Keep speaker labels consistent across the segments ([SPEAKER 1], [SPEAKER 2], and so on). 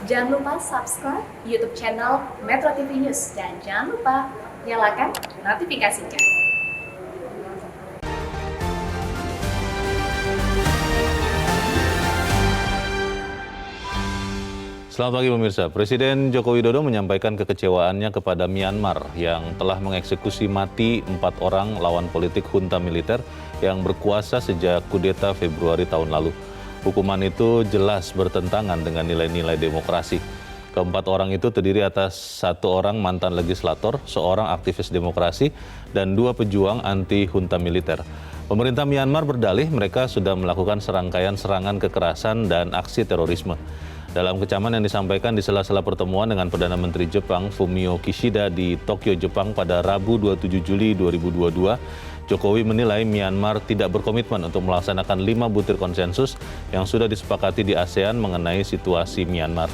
[SPEAKER 1] Jangan lupa subscribe YouTube channel Metro TV News dan jangan lupa nyalakan notifikasinya.
[SPEAKER 2] Selamat pagi pemirsa. Presiden Joko Widodo menyampaikan kekecewaannya kepada Myanmar yang telah mengeksekusi mati 4 orang lawan politik junta militer yang berkuasa sejak kudeta Februari tahun lalu. Hukuman itu jelas bertentangan dengan nilai-nilai demokrasi. Keempat orang itu terdiri atas 1 orang mantan legislator, seorang aktivis demokrasi, dan 2 pejuang anti junta militer. Pemerintah Myanmar berdalih mereka sudah melakukan serangkaian serangan kekerasan dan aksi terorisme. Dalam kecaman yang disampaikan di sela-sela pertemuan dengan Perdana Menteri Jepang Fumio Kishida di Tokyo, Jepang pada Rabu 27 Juli 2022, Jokowi menilai Myanmar tidak berkomitmen untuk melaksanakan 5 butir konsensus yang sudah disepakati di ASEAN mengenai situasi Myanmar.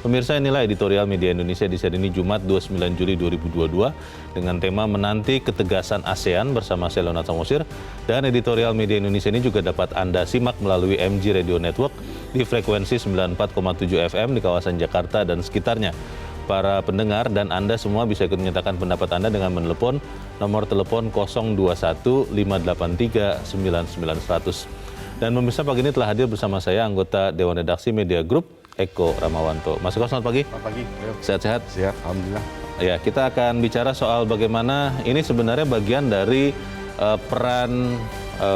[SPEAKER 2] Pemirsa, inilah editorial Media Indonesia di seri ini Jumat 29 Juli 2022 dengan tema menanti ketegasan ASEAN bersama saya Leonard Samosir, dan editorial Media Indonesia ini juga dapat Anda simak melalui MG Radio Network di frekuensi 94,7 FM di kawasan Jakarta dan sekitarnya. Para pendengar dan Anda semua bisa ikut menyatakan pendapat Anda dengan menelepon nomor telepon 021 583 9900. Dan pemirsa, pagi ini telah hadir bersama saya anggota Dewan Redaksi Media Group Eko Ramawanto. Mas Eko, selamat pagi.
[SPEAKER 3] Selamat pagi.
[SPEAKER 2] Sehat-sehat?
[SPEAKER 3] Sehat, alhamdulillah.
[SPEAKER 2] Ya, kita akan bicara soal bagaimana ini sebenarnya bagian dari peran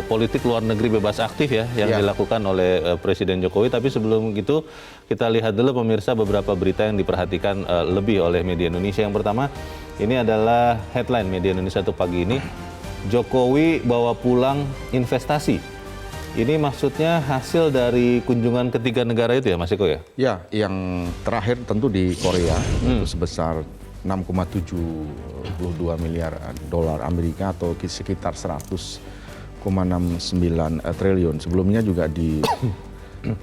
[SPEAKER 2] politik luar negeri bebas aktif ya yang dilakukan oleh Presiden Jokowi. Tapi sebelum itu kita lihat dulu pemirsa beberapa berita yang diperhatikan lebih oleh media Indonesia. Yang pertama, ini adalah headline Media Indonesia untuk pagi ini. Jokowi bawa pulang investasi. Ini maksudnya hasil dari kunjungan ketiga negara itu ya, Mas Eko ya? Ya,
[SPEAKER 3] yang terakhir tentu di Korea, itu sebesar 6,72 miliar dolar Amerika atau sekitar 100,69 triliun. Sebelumnya juga di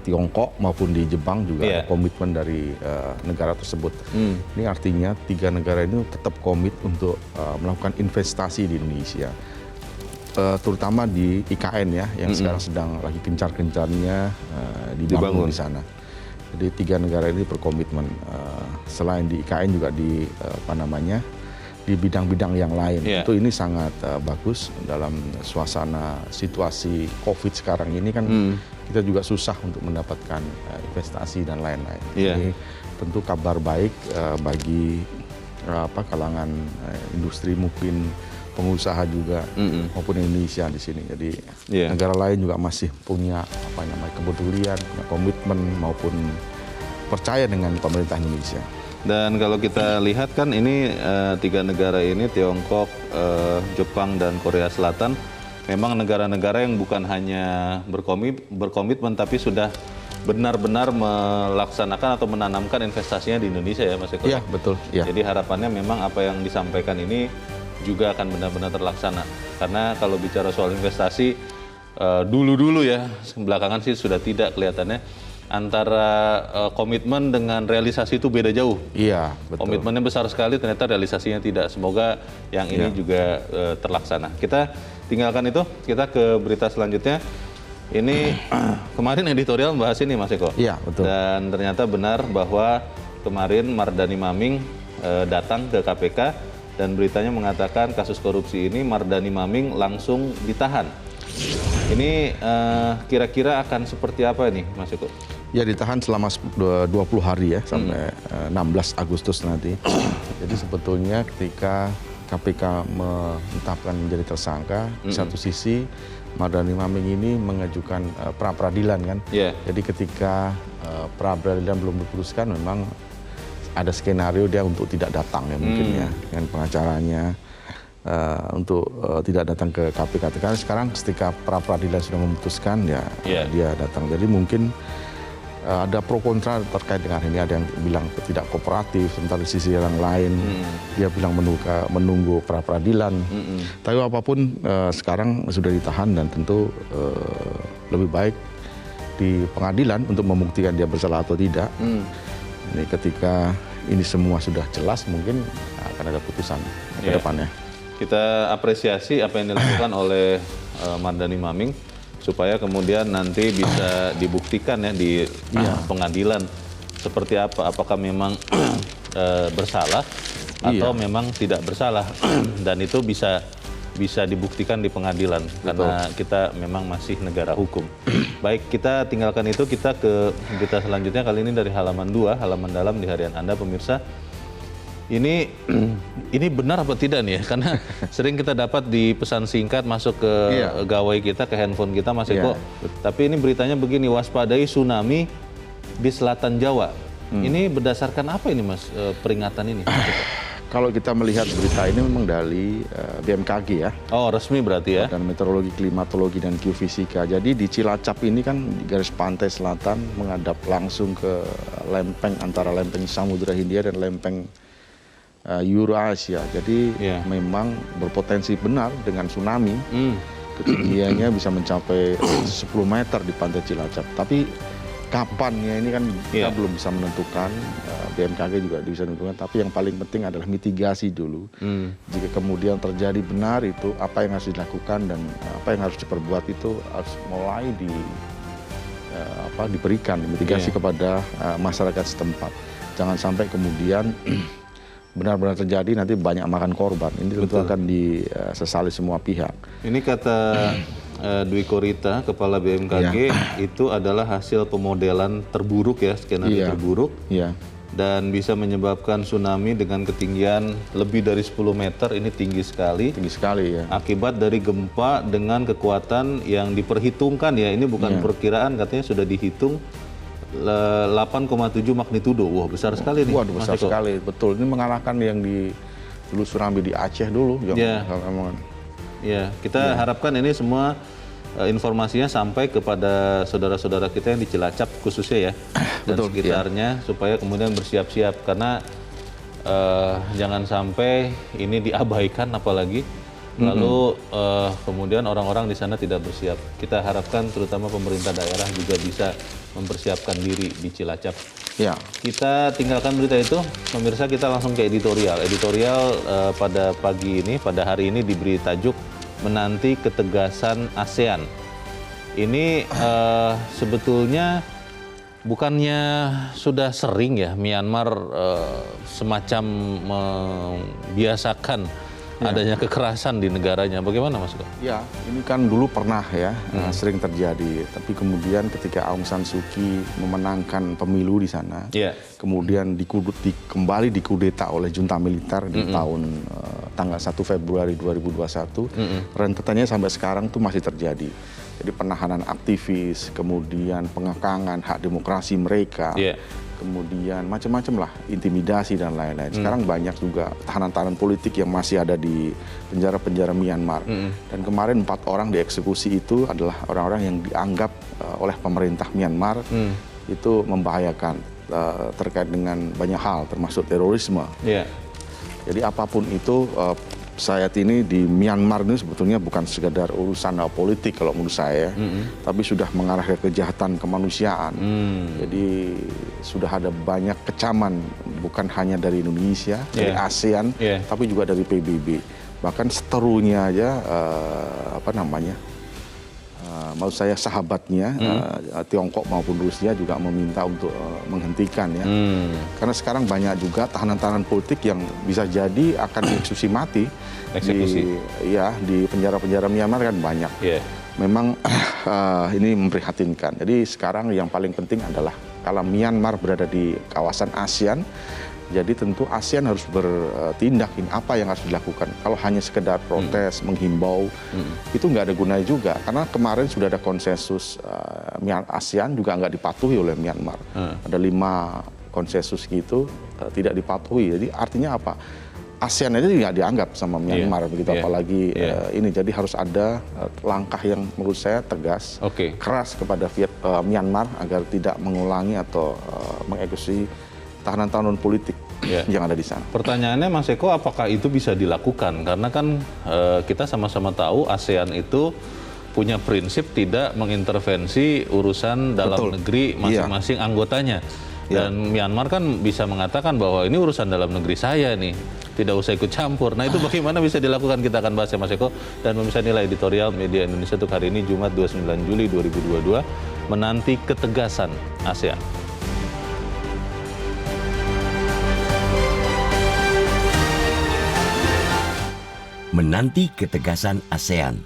[SPEAKER 3] Tiongkok maupun di Jepang juga ada komitmen dari negara tersebut. Ini artinya 3 negara ini tetap komit untuk melakukan investasi di Indonesia. Terutama di IKN ya, yang sekarang sedang lagi gencar-gencarnya dibangun di sana. Jadi 3 negara ini berkomitmen selain di IKN juga di di bidang-bidang yang lain. Itu ini sangat bagus dalam suasana situasi COVID sekarang ini kan kita juga susah untuk mendapatkan investasi dan lain-lain. Ini tentu kabar baik bagi kalangan industri, mungkin pengusaha juga maupun Indonesia di sini. Jadi negara lain juga masih punya kepedulian, punya komitmen maupun percaya dengan pemerintah Indonesia.
[SPEAKER 2] Dan kalau kita lihat kan ini 3 negara ini, Tiongkok, Jepang dan Korea Selatan, memang negara-negara yang bukan hanya berkomitmen tapi sudah benar-benar melaksanakan atau menanamkan investasinya di Indonesia ya, Mas Eko?
[SPEAKER 3] Iya, betul. Ya.
[SPEAKER 2] Jadi harapannya memang apa yang disampaikan ini juga akan benar-benar terlaksana. Karena kalau bicara soal investasi, dulu-dulu ya, belakangan sih sudah tidak kelihatannya, antara komitmen dengan realisasi itu beda jauh.
[SPEAKER 3] Iya, betul.
[SPEAKER 2] Komitmennya besar sekali, ternyata realisasinya tidak. Semoga yang ini juga terlaksana. Kita tinggalkan itu, kita ke berita selanjutnya. Ini kemarin editorial membahas ini, Mas Eko.
[SPEAKER 3] Iya, betul.
[SPEAKER 2] Dan ternyata benar bahwa kemarin Mardani Maming datang ke KPK, dan beritanya mengatakan kasus korupsi ini Mardani Maming langsung ditahan. Ini kira-kira akan seperti apa ini, Mas Eko?
[SPEAKER 3] Ya, ditahan selama 20 hari ya, sampai 16 Agustus nanti. Jadi sebetulnya ketika KPK menetapkan menjadi tersangka, di satu sisi Mardani Maming ini mengajukan pra-peradilan kan. Jadi ketika pra-peradilan belum diputuskan, memang ada skenario dia untuk tidak datang ya mungkin ya, dengan pengacaranya untuk tidak datang ke KPK. Karena sekarang ketika pra-peradilan sudah memutuskan ya dia datang. Jadi mungkin ada pro kontra terkait dengan ini. Ada yang bilang tidak kooperatif, sementara di sisi yang lain dia bilang menunggu pra-peradilan. Tapi apapun sekarang sudah ditahan dan tentu lebih baik di pengadilan untuk membuktikan dia bersalah atau tidak. Ini ketika ini semua sudah jelas, mungkin akan ada putusan ke depannya.
[SPEAKER 2] Kita apresiasi apa yang dilakukan oleh Mardani Maming supaya kemudian nanti bisa dibuktikan ya di pengadilan seperti apa? Apakah memang bersalah atau memang tidak bersalah? Dan itu bisa dibuktikan di pengadilan. Karena kita memang masih negara hukum. Baik, kita tinggalkan itu, kita ke berita selanjutnya. Kali ini dari halaman 2, halaman dalam di harian Anda, pemirsa. Ini benar apa tidak nih ya? Karena sering kita dapat di pesan singkat masuk ke gawai kita, ke handphone kita, Mas Eko. Tapi ini beritanya begini, waspadai tsunami di selatan Jawa. Ini berdasarkan apa ini, Mas, peringatan ini?
[SPEAKER 3] Kalau kita melihat berita ini memang dari BMKG ya.
[SPEAKER 2] Oh, resmi berarti ya?
[SPEAKER 3] Dan meteorologi, klimatologi, dan geofisika. Jadi di Cilacap ini kan di garis pantai selatan menghadap langsung ke lempeng, antara lempeng Samudra Hindia dan lempeng Eurasia. Jadi memang berpotensi benar dengan tsunami. Ketinggiannya bisa mencapai 10 meter di pantai Cilacap. Tapi kapannya ini kan kita belum bisa menentukan, BMKG juga bisa menentukan, tapi yang paling penting adalah mitigasi dulu. Jika kemudian terjadi benar itu, apa yang harus dilakukan dan apa yang harus diperbuat itu harus mulai diberikan mitigasi kepada masyarakat setempat. Jangan sampai kemudian benar-benar terjadi nanti banyak makan korban. Ini tentu akan disesali semua pihak. Ini
[SPEAKER 2] kata Dwi Korita, Kepala BMKG, itu adalah hasil pemodelan terburuk ya, skenario terburuk. Dan bisa menyebabkan tsunami dengan ketinggian lebih dari 10 meter, ini tinggi sekali. Tinggi sekali ya. Akibat dari gempa dengan kekuatan yang diperhitungkan ya, ini bukan perkiraan, katanya sudah dihitung 8,7 magnitudo. Wah, besar sekali nih.
[SPEAKER 3] Waduh, besar sekali, betul. Ini mengalahkan yang dulu tsunami di Aceh dulu.
[SPEAKER 2] Ya, kita harapkan ini semua informasinya sampai kepada saudara-saudara kita yang di Cilacap khususnya ya, dan sekitarnya, supaya kemudian bersiap-siap. Karena jangan sampai ini diabaikan apalagi, lalu kemudian orang-orang di sana tidak bersiap. Kita harapkan terutama pemerintah daerah juga bisa mempersiapkan diri di Cilacap. Kita tinggalkan berita itu, pemirsa, kita langsung ke editorial. Editorial pada pagi ini, pada hari ini diberi tajuk menanti ketegasan ASEAN. Ini sebetulnya bukannya sudah sering ya Myanmar semacam membiasakan adanya kekerasan di negaranya. Bagaimana, Mas?
[SPEAKER 3] Ya, ini kan dulu pernah ya, sering terjadi. Tapi kemudian ketika Aung San Suu Kyi memenangkan pemilu di sana, kemudian kembali dikudeta oleh junta militer di tahun tanggal 1 Februari 2021, rentetannya sampai sekarang tuh masih terjadi. Jadi penahanan aktivis, kemudian pengekangan hak demokrasi mereka, kemudian macam-macam lah, intimidasi dan lain-lain. Sekarang banyak juga tahanan-tahanan politik yang masih ada di penjara-penjara Myanmar. Dan kemarin 4 orang dieksekusi itu adalah orang-orang yang dianggap oleh pemerintah Myanmar itu membahayakan terkait dengan banyak hal, termasuk terorisme. Jadi apapun itu, saat ini di Myanmar ini sebetulnya bukan sekedar urusan politik kalau menurut saya, tapi sudah mengarah ke kejahatan kemanusiaan. Jadi sudah ada banyak kecaman, bukan hanya dari Indonesia, dari ASEAN, tapi juga dari PBB. Bahkan seterunya aja, maksud saya sahabatnya, Tiongkok maupun Rusia juga meminta untuk menghentikan ya. Karena sekarang banyak juga tahanan-tahanan politik yang bisa jadi akan dieksekusi mati. Di penjara-penjara Myanmar kan banyak. Memang ini memprihatinkan. Jadi sekarang yang paling penting adalah kalau Myanmar berada di kawasan ASEAN, jadi tentu ASEAN harus bertindak, apa yang harus dilakukan. Kalau hanya sekedar protes, menghimbau, itu nggak ada gunanya juga. Karena kemarin sudah ada konsensus ASEAN juga nggak dipatuhi oleh Myanmar. Ada 5 konsensus gitu, tidak dipatuhi. Jadi artinya apa? ASEAN aja nggak dianggap sama Myanmar, begitu apalagi ini. Jadi harus ada langkah yang menurut saya tegas, keras kepada Myanmar agar tidak mengulangi atau mengeksekusi tahanan-tahanan politik yang ada di sana.
[SPEAKER 2] Pertanyaannya, Mas Eko, apakah itu bisa dilakukan? Karena kan kita sama-sama tahu ASEAN itu punya prinsip tidak mengintervensi urusan dalam negeri masing-masing anggotanya. Dan Myanmar kan bisa mengatakan bahwa ini urusan dalam negeri saya nih, tidak usah ikut campur. Nah, itu bagaimana bisa dilakukan? Kita akan bahas ya, Mas Eko. Dan pemirsa, nilai editorial Media Indonesia untuk hari ini, Jumat 29 Juli 2022, menanti ketegasan ASEAN.
[SPEAKER 4] menanti ketegasan ASEAN.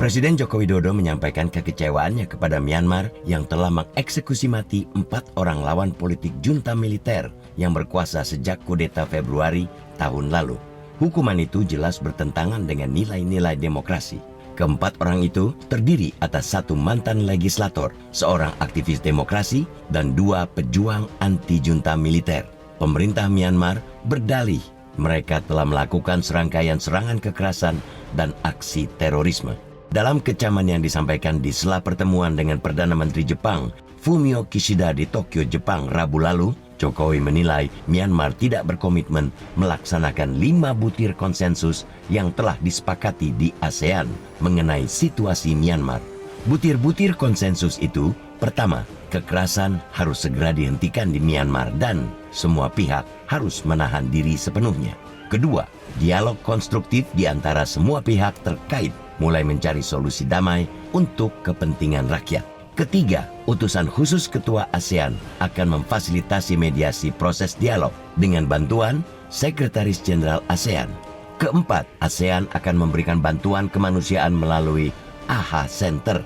[SPEAKER 4] Presiden Joko Widodo menyampaikan kekecewaannya kepada Myanmar yang telah mengeksekusi mati 4 orang lawan politik junta militer yang berkuasa sejak kudeta Februari tahun lalu. Hukuman itu jelas bertentangan dengan nilai-nilai demokrasi. Keempat orang itu terdiri atas 1 mantan legislator, seorang aktivis demokrasi, dan 2 pejuang anti-junta militer. Pemerintah Myanmar berdalih mereka telah melakukan serangkaian serangan kekerasan dan aksi terorisme. Dalam kecaman yang disampaikan di sela pertemuan dengan Perdana Menteri Jepang, Fumio Kishida di Tokyo, Jepang, Rabu lalu, Jokowi menilai Myanmar tidak berkomitmen melaksanakan 5 butir konsensus yang telah disepakati di ASEAN mengenai situasi Myanmar. Butir-butir konsensus itu, pertama, kekerasan harus segera dihentikan di Myanmar dan semua pihak harus menahan diri sepenuhnya. Kedua, dialog konstruktif di antara semua pihak terkait mulai mencari solusi damai untuk kepentingan rakyat. Ketiga, utusan khusus Ketua ASEAN akan memfasilitasi mediasi proses dialog dengan bantuan Sekretaris Jenderal ASEAN. Keempat, ASEAN akan memberikan bantuan kemanusiaan melalui AHA Center.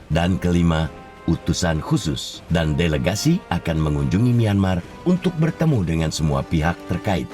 [SPEAKER 4] Dan kelima, utusan khusus dan delegasi akan mengunjungi Myanmar untuk bertemu dengan semua pihak terkait.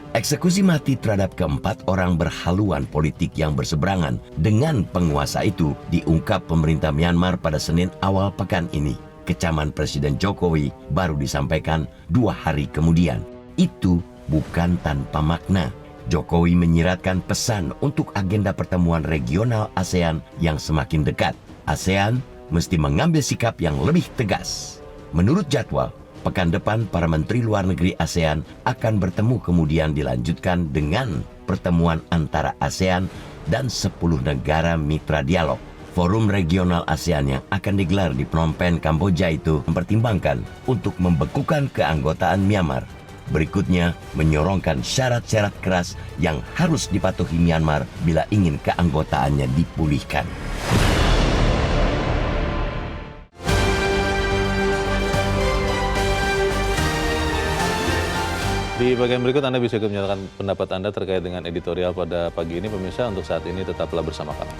[SPEAKER 4] Eksekusi mati terhadap keempat orang berhaluan politik yang berseberangan dengan penguasa itu diungkap pemerintah Myanmar pada Senin awal pekan ini. Kecaman Presiden Jokowi baru disampaikan 2 hari kemudian. Itu bukan tanpa makna. Jokowi menyiratkan pesan untuk agenda pertemuan regional ASEAN yang semakin dekat. ASEAN mesti mengambil sikap yang lebih tegas. Menurut jadwal, pekan depan para Menteri Luar Negeri ASEAN akan bertemu kemudian dilanjutkan dengan pertemuan antara ASEAN dan 10 negara mitra dialog. Forum regional ASEAN yang akan digelar di Phnom Penh, Kamboja itu mempertimbangkan untuk membekukan keanggotaan Myanmar. Berikutnya, menyorongkan syarat-syarat keras yang harus dipatuhi Myanmar bila ingin keanggotaannya dipulihkan.
[SPEAKER 2] Di bagian berikut Anda bisa menyatakan pendapat Anda terkait dengan editorial pada pagi ini. Pemirsa, untuk saat ini tetaplah bersama kami.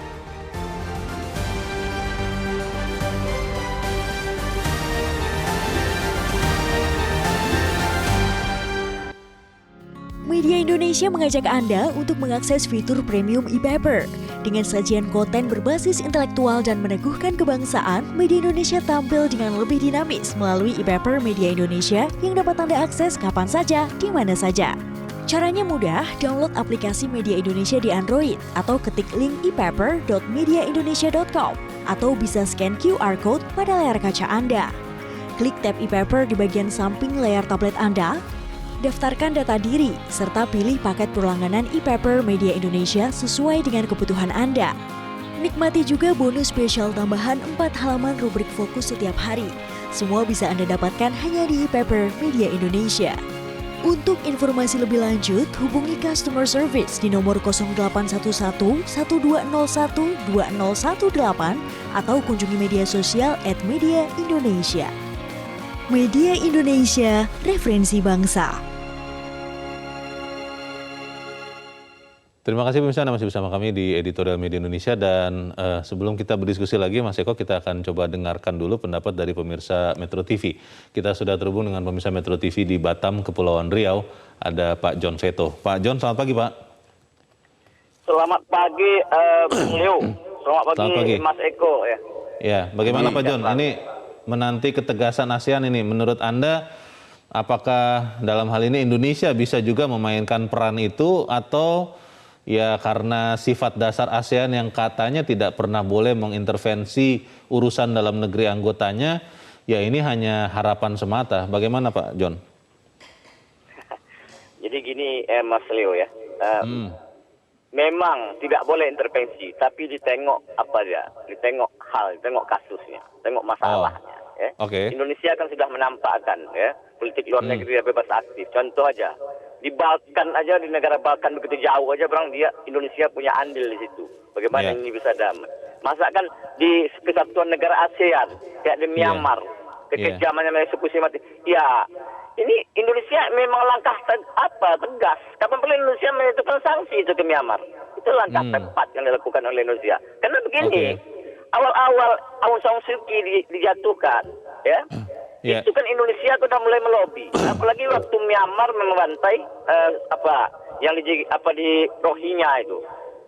[SPEAKER 5] Media Indonesia mengajak Anda untuk mengakses fitur premium e-paper. Dengan sajian konten berbasis intelektual dan meneguhkan kebangsaan, Media Indonesia tampil dengan lebih dinamis melalui e-paper Media Indonesia yang dapat Anda akses kapan saja, di mana saja. Caranya mudah, download aplikasi Media Indonesia di Android atau ketik link e-paper.mediaindonesia.com atau bisa scan QR code pada layar kaca Anda. Klik tab e-paper di bagian samping layar tablet Anda, daftarkan data diri, serta pilih paket perlangganan e-paper Media Indonesia sesuai dengan kebutuhan Anda. Nikmati juga bonus spesial tambahan 4 halaman rubrik fokus setiap hari. Semua bisa Anda dapatkan hanya di e-paper Media Indonesia. Untuk informasi lebih lanjut, hubungi customer service di nomor 0811 1201 2018 atau kunjungi media sosial @Media Indonesia. Media Indonesia, referensi bangsa.
[SPEAKER 2] Terima kasih pemirsa, Anda masih bersama kami di editorial Media Indonesia, dan sebelum kita berdiskusi lagi Mas Eko, kita akan coba dengarkan dulu pendapat dari pemirsa Metro TV. Kita sudah terhubung dengan pemirsa Metro TV di Batam, Kepulauan Riau, ada Pak John Seto. Pak John, selamat pagi Pak.
[SPEAKER 6] Selamat pagi Bung Leo, selamat pagi Mas Eko.
[SPEAKER 2] Ya, bagaimana Pak John, ini menanti ketegasan ASEAN ini, menurut Anda apakah dalam hal ini Indonesia bisa juga memainkan peran itu, atau ya karena sifat dasar ASEAN yang katanya tidak pernah boleh mengintervensi urusan dalam negeri anggotanya, ya ini hanya harapan semata. Bagaimana Pak John?
[SPEAKER 6] Jadi gini Mas Leo ya, memang tidak boleh intervensi, tapi ditengok apa dia, ditengok hal, ditengok kasusnya, tengok masalahnya. Ya.
[SPEAKER 2] Oke.
[SPEAKER 6] Indonesia kan sudah menampakkan ya politik luar negeri bebas aktif. Contoh aja di Balkan aja, di negara Balkan begitu jauh aja, Indonesia punya andil di situ. Bagaimana ini bisa damai? Masakan di kesatuan negara ASEAN kayak di Myanmar, kekejamannya eksekusi mati. Ya, ini Indonesia memang langkah tegas. Kapan perlu Indonesia menentukan sanksi itu ke Myanmar? Itu langkah tepat yang dilakukan oleh Indonesia. Karena begini, awal-awal Aung San Suu Kyi dijatuhkan, ya, itu kan Indonesia sudah mulai melobi. Apalagi waktu Myanmar membantai di Rohingya itu,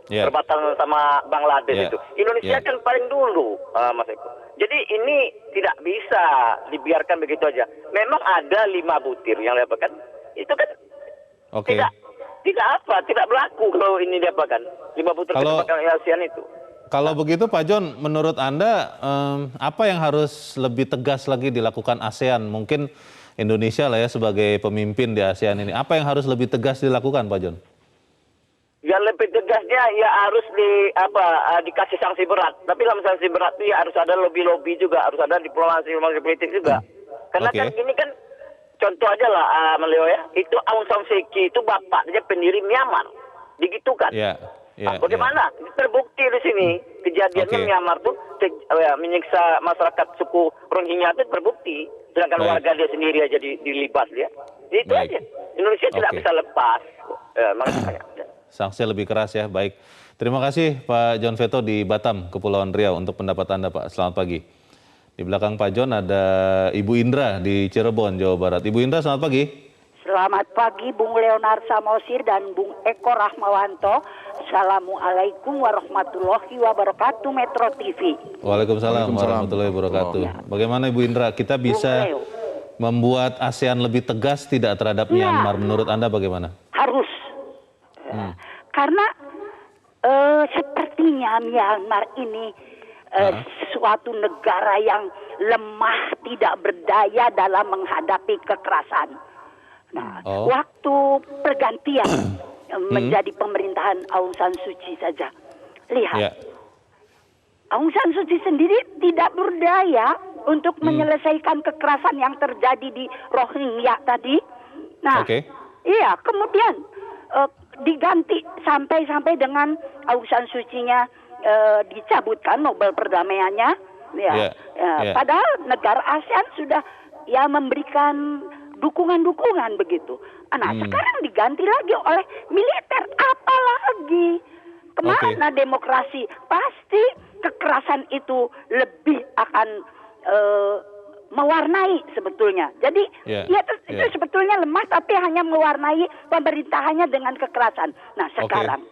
[SPEAKER 6] perbatasan sama Bangladesh itu. Indonesia kan paling dulu, Mas Eko. Jadi ini tidak bisa dibiarkan begitu aja. Memang ada 5 butir yang diapakan. Itu kan tidak berlaku kalau ini diapakan. 5 butir kesepakan ASEAN itu.
[SPEAKER 2] Kalau begitu Pak John, menurut Anda apa yang harus lebih tegas lagi dilakukan ASEAN? Mungkin Indonesia lah ya sebagai pemimpin di ASEAN ini. Apa yang harus lebih tegas dilakukan Pak John?
[SPEAKER 6] Ya lebih tegasnya ya harus dikasih sanksi berat. Tapi dalam sanksi berat itu ya harus ada lobby juga, harus ada diplomasi politik juga. Karena kan ini kan contoh aja lah Melio ya, itu Aung San Suu Kyi itu bapaknya pendiri Myanmar, digitukan. Bagaimana? Terbukti di sini kejadiannya Myanmar tuh menyiksa masyarakat suku Rohingya itu terbukti. Sedangkan warga dia sendiri aja dilibas dia. Itu aja. Indonesia tidak bisa lepas. Makanya.
[SPEAKER 2] Sanksi lebih keras ya, baik. Terima kasih Pak John Veto di Batam, Kepulauan Riau untuk pendapat Anda Pak. Selamat pagi. Di belakang Pak John ada Ibu Indra di Cirebon, Jawa Barat. Ibu Indra, selamat pagi.
[SPEAKER 7] Selamat pagi Bung Leonard Samosir dan Bung Eko Rahmawanto. Assalamualaikum warahmatullahi wabarakatuh, Metro TV.
[SPEAKER 2] Waalaikumsalam warahmatullahi wabarakatuh. Bagaimana Ibu Indra, kita bisa membuat ASEAN lebih tegas tidak terhadap Myanmar? Menurut Anda bagaimana?
[SPEAKER 7] Harus. Karena sepertinya Myanmar ini suatu negara yang lemah, tidak berdaya dalam menghadapi kekerasan. Nah, waktu pergantian menjadi pemerintahan Aung San Suu Kyi saja, lihat, Aung San Suu Kyi sendiri tidak berdaya untuk menyelesaikan kekerasan yang terjadi di Rohingya tadi. Nah, iya, kemudian diganti sampai dengan Aung San Suu Kyi-nya dicabutkan Nobel perdamaiannya. Padahal negara ASEAN sudah memberikan dukungan begitu. Nah, sekarang diganti lagi oleh militer. Apalagi kemana demokrasi? Pasti kekerasan itu lebih akan mewarnai sebetulnya. Jadi itu sebetulnya lemah, tapi hanya mewarnai pemerintahannya dengan kekerasan. Nah sekarang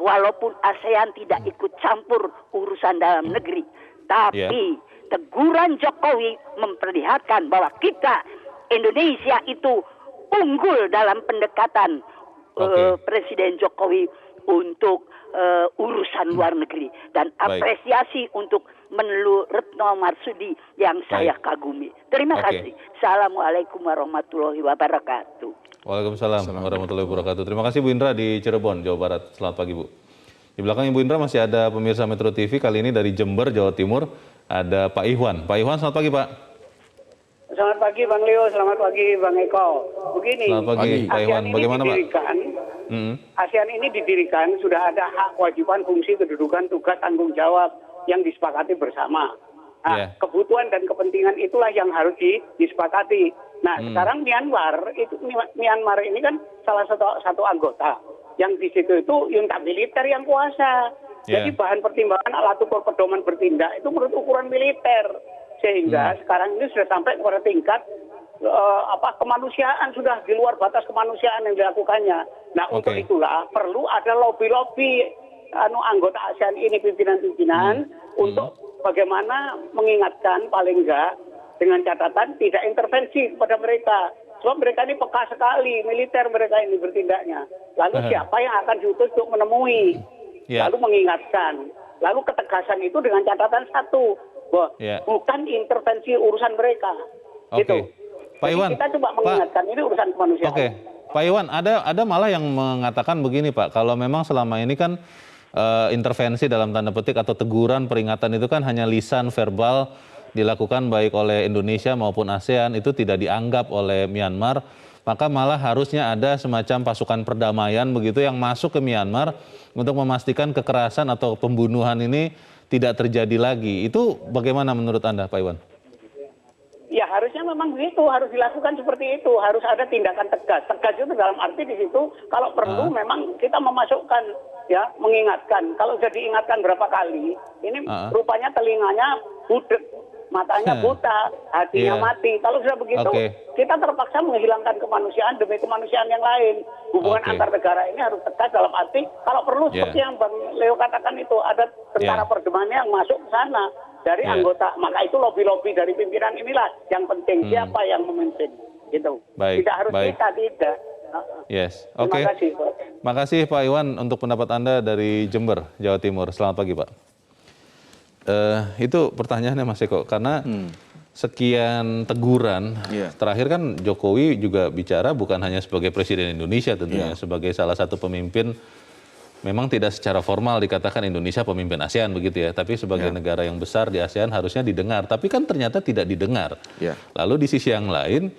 [SPEAKER 7] walaupun ASEAN tidak ikut campur urusan dalam negeri, tapi teguran Jokowi memperlihatkan bahwa kita Indonesia itu unggul dalam pendekatan Presiden Jokowi untuk urusan luar negeri, dan apresiasi untuk Menlu Retno Marsudi yang saya kagumi. Terima kasih. Assalamualaikum warahmatullahi wabarakatuh.
[SPEAKER 2] Waalaikumsalam warahmatullahi wabarakatuh. Terima kasih Bu Indra di Cirebon, Jawa Barat. Selamat pagi Bu. Di belakang Ibu Indra masih ada pemirsa Metro TV, kali ini dari Jember, Jawa Timur. Ada Pak Ihwan. Pak Ihwan, selamat pagi Pak.
[SPEAKER 8] Selamat pagi Bang Leo, selamat pagi Bang Eko. Begini,
[SPEAKER 2] selamat pagi Pak Ihwan. Bagaimana Pak?
[SPEAKER 8] ASEAN ini didirikan, sudah ada hak, kewajiban, fungsi, kedudukan, tugas, tanggung jawab yang disepakati bersama. Nah, kebutuhan dan kepentingan itulah yang harus disepakati. Nah, sekarang Myanmar ini kan salah satu anggota yang di situ itu junta militer yang kuasa. Jadi bahan pertimbangan alat ukur pedoman bertindak itu menurut ukuran militer. Sehingga sekarang ini sudah sampai pada tingkat kemanusiaan, sudah di luar batas kemanusiaan yang dilakukannya. Nah, untuk itulah perlu ada lobby anggota ASEAN ini, pimpinan-pimpinan untuk bagaimana mengingatkan paling enggak dengan catatan tidak intervensi kepada mereka. Sebab mereka ini peka sekali, militer mereka ini bertindaknya. Lalu siapa yang akan diutus untuk menemui? Lalu mengingatkan. Lalu ketegasan itu dengan catatan satu, bahwa bukan intervensi urusan mereka. Gitu.
[SPEAKER 2] Pak Iwan,
[SPEAKER 8] kita coba mengingatkan ini urusan kemanusiaan.
[SPEAKER 2] Pak Iwan, ada malah yang mengatakan begini Pak, kalau memang selama ini kan intervensi dalam tanda petik atau teguran, peringatan itu kan hanya lisan, verbal, dilakukan baik oleh Indonesia maupun ASEAN itu tidak dianggap oleh Myanmar, maka malah harusnya ada semacam pasukan perdamaian begitu yang masuk ke Myanmar untuk memastikan kekerasan atau pembunuhan ini tidak terjadi lagi. Itu bagaimana menurut Anda, Pak Iwan?
[SPEAKER 8] Ya harusnya memang begitu, harus dilakukan seperti itu, harus ada tindakan tegas. Tegas itu dalam arti di situ kalau perlu memang kita memasukkan, ya, mengingatkan. Kalau sudah diingatkan berapa kali, ini rupanya telinganya budek, matanya buta, hatinya mati. Kalau sudah begitu, kita terpaksa menghilangkan kemanusiaan demi kemanusiaan yang lain. Hubungan antar negara ini harus tegas dalam arti kalau perlu seperti yang Bang Leo katakan itu, ada tentara perdamaian yang masuk ke sana dari anggota. Maka itu lobby-lobby dari pimpinan inilah yang penting, siapa yang memimpin gitu. Tidak harus kita, tidak.
[SPEAKER 2] Yes, oke. Terima kasih Pak Iwan untuk pendapat Anda dari Jember, Jawa Timur. Selamat pagi Pak. Itu pertanyaannya Mas Eko, karena sekian teguran, terakhir kan Jokowi juga bicara bukan hanya sebagai Presiden Indonesia tentunya, sebagai salah satu pemimpin. Memang tidak secara formal dikatakan Indonesia pemimpin ASEAN begitu ya, tapi sebagai negara yang besar di ASEAN harusnya didengar, tapi kan ternyata tidak didengar. Lalu di sisi yang lain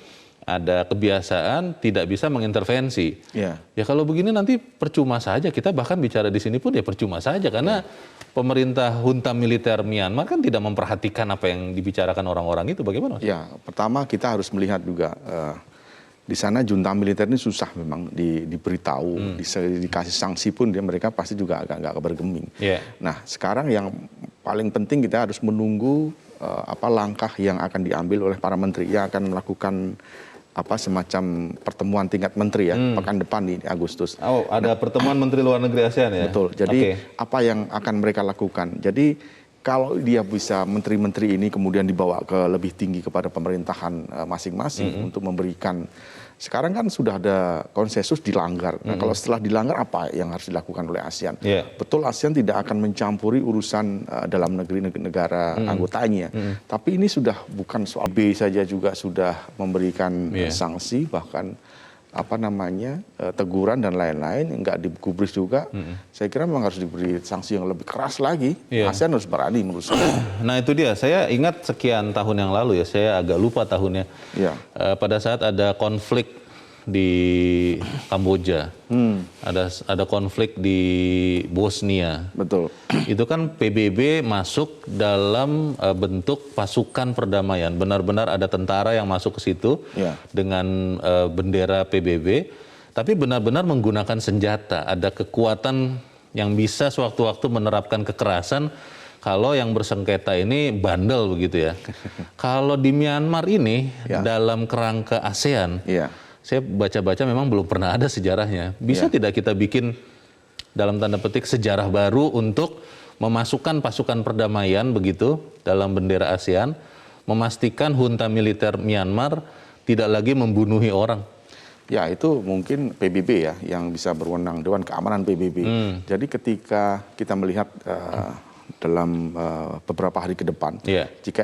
[SPEAKER 2] ada kebiasaan tidak bisa mengintervensi. Ya kalau begini nanti percuma saja, kita bahkan bicara di sini pun ya percuma saja, karena pemerintah junta militer Myanmar kan tidak memperhatikan apa yang dibicarakan orang-orang itu. Bagaimana?
[SPEAKER 3] Ya, pertama kita harus melihat juga di sana junta militer ini susah memang diberitahu, dikasih sanksi pun mereka pasti juga agak bergeming. Nah sekarang yang paling penting kita harus menunggu langkah yang akan diambil oleh para menteri yang akan melakukan semacam pertemuan tingkat menteri ya pekan depan di Agustus.
[SPEAKER 2] Ada pertemuan Menteri Luar Negeri ASEAN ya?
[SPEAKER 3] Betul, jadi apa yang akan mereka lakukan. Jadi kalau dia bisa menteri-menteri ini kemudian dibawa ke lebih tinggi kepada pemerintahan masing-masing untuk memberikan, sekarang kan sudah ada konsensus dilanggar. Nah kalau setelah dilanggar apa yang harus dilakukan oleh ASEAN? Betul, ASEAN tidak akan mencampuri urusan dalam negeri negara anggotanya. Tapi ini sudah bukan soal B saja, juga sudah memberikan sanksi, bahkan teguran dan lain-lain, nggak digubris juga. Saya kira memang harus diberi sanksi yang lebih keras lagi. ASEAN harus berani menurut saya.
[SPEAKER 2] Nah itu dia, saya ingat sekian tahun yang lalu ya, saya agak lupa tahunnya. Pada saat ada konflik di Kamboja, ada konflik di Bosnia.
[SPEAKER 3] Betul.
[SPEAKER 2] Itu kan PBB masuk dalam bentuk pasukan perdamaian. Benar-benar ada tentara yang masuk ke situ dengan bendera PBB, tapi benar-benar menggunakan senjata. Ada kekuatan yang bisa sewaktu-waktu menerapkan kekerasan kalau yang bersengketa ini bandel begitu ya. Kalau di Myanmar ini dalam kerangka ASEAN, saya baca-baca memang belum pernah ada sejarahnya. Bisa tidak kita bikin dalam tanda petik sejarah baru untuk memasukkan pasukan perdamaian begitu dalam bendera ASEAN, memastikan junta militer Myanmar tidak lagi membunuhi orang?
[SPEAKER 3] Ya itu mungkin PBB ya yang bisa berwenang, Dewan Keamanan PBB. Jadi ketika kita melihat dalam beberapa hari ke depan, jika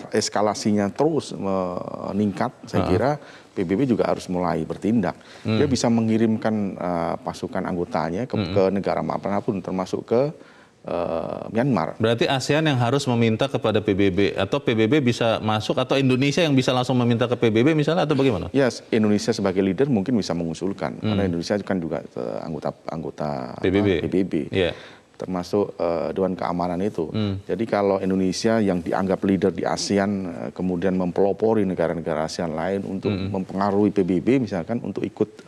[SPEAKER 3] eskalasinya terus meningkat, saya kira PBB juga harus mulai bertindak. Dia bisa mengirimkan pasukan anggotanya ke negara manapun, termasuk ke Myanmar.
[SPEAKER 2] Berarti ASEAN yang harus meminta kepada PBB, atau PBB bisa masuk, atau Indonesia yang bisa langsung meminta ke PBB misalnya, atau bagaimana?
[SPEAKER 3] Indonesia sebagai leader mungkin bisa mengusulkan, karena Indonesia kan juga anggota PBB. Termasuk Dewan Keamanan itu. Jadi kalau Indonesia yang dianggap leader di ASEAN kemudian mempelopori negara-negara ASEAN lain untuk mempengaruhi PBB misalkan untuk ikut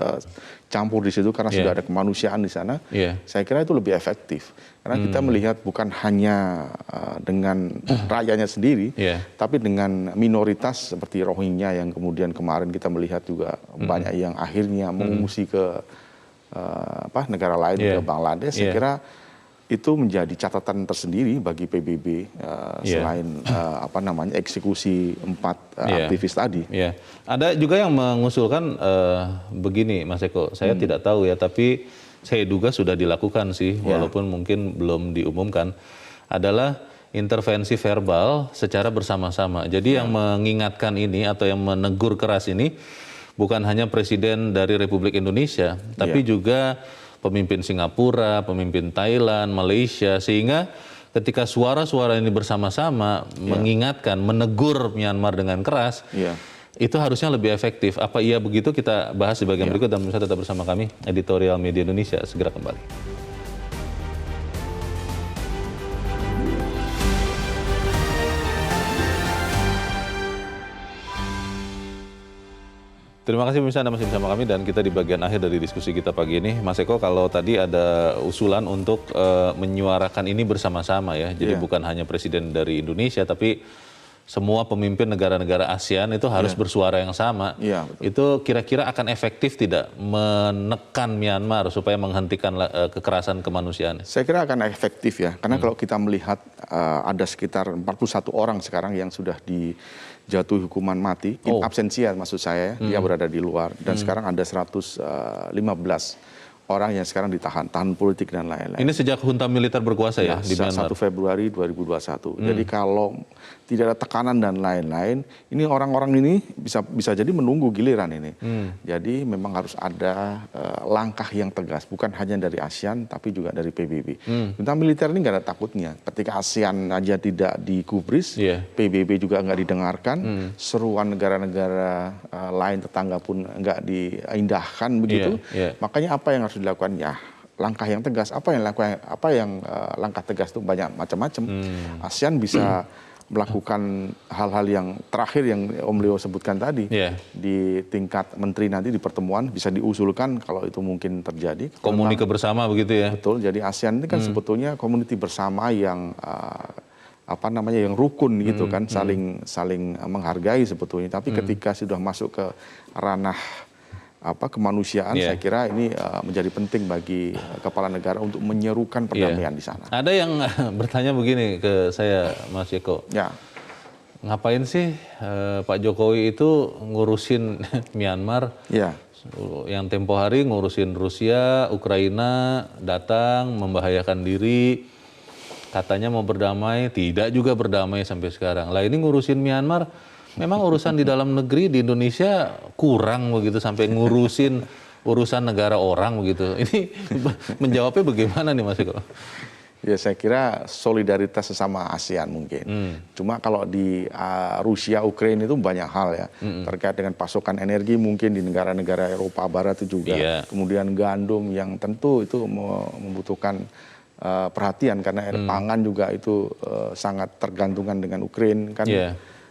[SPEAKER 3] campur di situ karena sudah ada kemanusiaan di sana, saya kira itu lebih efektif. Karena kita melihat bukan hanya dengan rakyatnya sendiri, tapi dengan minoritas seperti Rohingya yang kemudian kemarin kita melihat juga banyak yang akhirnya mengungsi ke negara lain, ke Bangladesh. Saya kira itu menjadi catatan tersendiri bagi PBB selain eksekusi 4 aktivis tadi.
[SPEAKER 2] Ada juga yang mengusulkan begini, Mas Eko, saya tidak tahu ya, tapi saya duga sudah dilakukan sih, walaupun mungkin belum diumumkan, adalah intervensi verbal secara bersama-sama. Jadi yang mengingatkan ini atau yang menegur keras ini bukan hanya Presiden dari Republik Indonesia, tapi juga pemimpin Singapura, pemimpin Thailand, Malaysia, sehingga ketika suara-suara ini bersama-sama mengingatkan, menegur Myanmar dengan keras, itu harusnya lebih efektif. Apa iya begitu? Kita bahas di bagian berikut dan pemirsa tetap bersama kami, Editorial Media Indonesia segera kembali. Terima kasih pemirsa, Anda masih bersama kami dan kita di bagian akhir dari diskusi kita pagi ini. Mas Eko, kalau tadi ada usulan untuk menyuarakan ini bersama-sama ya, jadi bukan hanya presiden dari Indonesia, tapi semua pemimpin negara-negara ASEAN itu harus bersuara yang sama. Itu kira-kira akan efektif tidak menekan Myanmar supaya menghentikan kekerasan kemanusiaan?
[SPEAKER 3] Saya kira akan efektif ya, karena kalau kita melihat ada sekitar 41 orang sekarang yang sudah dijatuhi hukuman mati, in absentia maksud saya, dia berada di luar, dan sekarang ada 115 orang yang sekarang tahan politik dan lain-lain.
[SPEAKER 2] Ini sejak junta militer berkuasa ya di Myanmar?
[SPEAKER 3] 1 Februari 2021. Jadi kalau tidak ada tekanan dan lain-lain, ini orang-orang ini bisa jadi menunggu giliran ini. Jadi memang harus ada langkah yang tegas, bukan hanya dari ASEAN tapi juga dari PBB. Junta militer ini nggak ada takutnya. Ketika ASEAN aja tidak digubris, PBB juga nggak didengarkan, seruan negara-negara lain tetangga pun nggak diindahkan begitu. Makanya apa yang harus dilakukan ya langkah yang tegas. Apa yang langkah tegas itu banyak macam-macam. ASEAN bisa melakukan hal-hal yang terakhir yang Om Leo sebutkan tadi di tingkat menteri nanti di pertemuan bisa diusulkan kalau itu mungkin terjadi.
[SPEAKER 2] Komunikasi bersama begitu ya.
[SPEAKER 3] Betul. Jadi ASEAN ini kan sebetulnya komuniti bersama yang yang rukun gitu kan, saling menghargai sebetulnya. Tapi ketika sudah masuk ke ranah kemanusiaan, saya kira ini menjadi penting bagi kepala negara untuk menyerukan perdamaian di sana.
[SPEAKER 2] Ada yang bertanya begini ke saya, Mas Eko. Ngapain sih Pak Jokowi itu ngurusin Myanmar? Yang tempo hari ngurusin Rusia, Ukraina, datang membahayakan diri, katanya mau berdamai, tidak juga berdamai sampai sekarang. Lah ini ngurusin Myanmar, memang urusan di dalam negeri di Indonesia kurang begitu sampai ngurusin urusan negara orang begitu. Ini menjawabnya bagaimana nih Mas Eko?
[SPEAKER 3] Ya saya kira solidaritas sesama ASEAN mungkin. Cuma kalau di Rusia, Ukraina itu banyak hal ya. Terkait dengan pasokan energi mungkin di negara-negara Eropa Barat itu juga. Kemudian gandum yang tentu itu membutuhkan perhatian karena air pangan juga itu sangat tergantungan dengan Ukraina kan.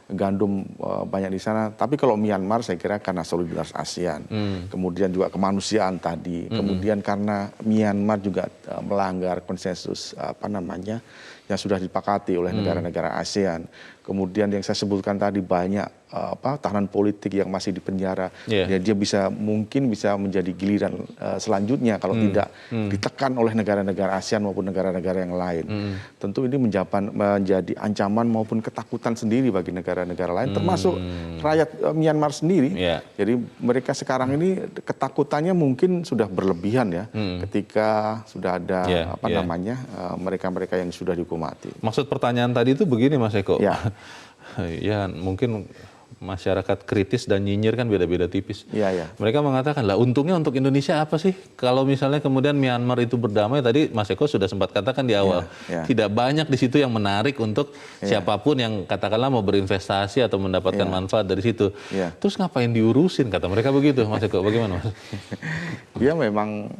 [SPEAKER 3] Gandum banyak di sana. Tapi kalau Myanmar saya kira karena solidaritas ASEAN, kemudian juga kemanusiaan tadi, kemudian karena Myanmar juga melanggar konsensus yang sudah disepakati oleh negara-negara ASEAN. Kemudian yang saya sebutkan tadi banyak tahanan politik yang masih di penjara. Dia mungkin bisa menjadi giliran selanjutnya kalau tidak ditekan oleh negara-negara ASEAN maupun negara-negara yang lain. Tentu ini menjadi ancaman maupun ketakutan sendiri bagi negara-negara lain, termasuk rakyat Myanmar sendiri. Jadi mereka sekarang ini ketakutannya mungkin sudah berlebihan ya, ketika sudah ada mereka-mereka yang sudah dihukum mati.
[SPEAKER 2] Maksud pertanyaan tadi itu begini Mas Eko. Ya mungkin masyarakat kritis dan nyinyir kan beda-beda tipis. Mereka mengatakan lah untungnya untuk Indonesia apa sih kalau misalnya kemudian Myanmar itu berdamai. Tadi Mas Eko sudah sempat katakan di awal tidak banyak di situ yang menarik untuk siapapun yang katakanlah mau berinvestasi atau mendapatkan manfaat dari situ. Terus ngapain diurusin kata mereka begitu Mas Eko, bagaimana Mas?
[SPEAKER 3] Ya memang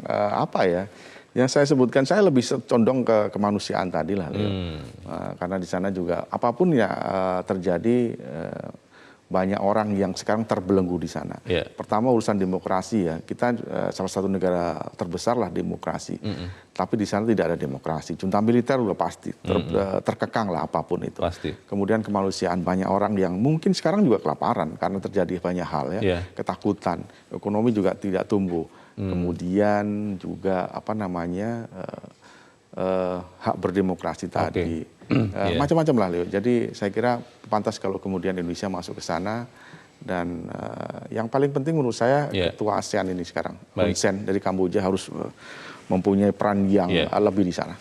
[SPEAKER 3] yang saya sebutkan, saya lebih condong ke kemanusiaan tadi lah, karena di sana juga apapun ya terjadi, banyak orang yang sekarang terbelenggu di sana. Pertama urusan demokrasi ya, kita salah satu negara terbesar lah demokrasi, tapi di sana tidak ada demokrasi. Junta militer udah pasti terkekang lah apapun itu. Kemudian kemanusiaan, banyak orang yang mungkin sekarang juga kelaparan karena terjadi banyak hal ya, ketakutan, ekonomi juga tidak tumbuh. Kemudian juga hak berdemokrasi tadi, macam-macam lah Leo. Jadi saya kira pantas kalau kemudian Indonesia masuk ke sana, dan yang paling penting menurut saya ketua ASEAN ini sekarang, Hun Sen dari Kamboja harus mempunyai peran yang lebih di sana.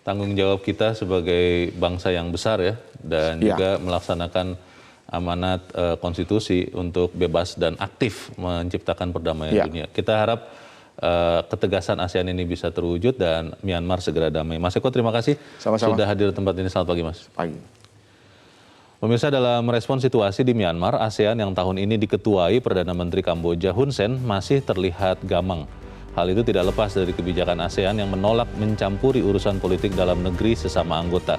[SPEAKER 2] Tanggung jawab kita sebagai bangsa yang besar ya, dan juga melaksanakan amanat konstitusi untuk bebas dan aktif menciptakan perdamaian dunia. Kita harap ketegasan ASEAN ini bisa terwujud dan Myanmar segera damai. Mas Eko, terima kasih sudah hadir di tempat ini. Selamat pagi, Mas.
[SPEAKER 3] Pagi.
[SPEAKER 2] Pemirsa, dalam merespon situasi di Myanmar, ASEAN yang tahun ini diketuai Perdana Menteri Kamboja Hun Sen masih terlihat gamang. Hal itu tidak lepas dari kebijakan ASEAN yang menolak mencampuri urusan politik dalam negeri sesama anggota.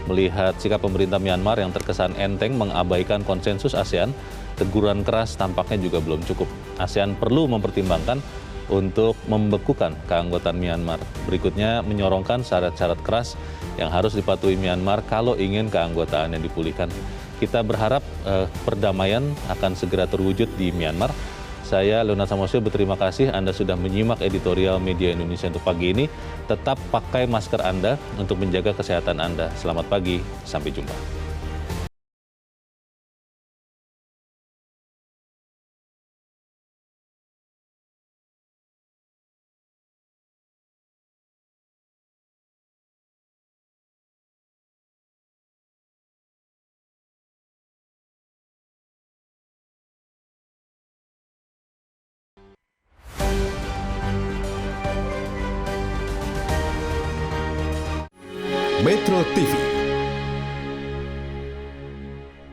[SPEAKER 2] Melihat sikap pemerintah Myanmar yang terkesan enteng mengabaikan konsensus ASEAN, teguran keras tampaknya juga belum cukup. ASEAN perlu mempertimbangkan untuk membekukan keanggotaan Myanmar. Berikutnya menyorongkan syarat-syarat keras yang harus dipatuhi Myanmar kalau ingin keanggotaannya dipulihkan. Kita berharap perdamaian akan segera terwujud di Myanmar. Saya Leonard Samosir berterima kasih Anda sudah menyimak editorial Media Indonesia untuk pagi ini. Tetap pakai masker Anda untuk menjaga kesehatan Anda. Selamat pagi, sampai jumpa.
[SPEAKER 9] Metro TV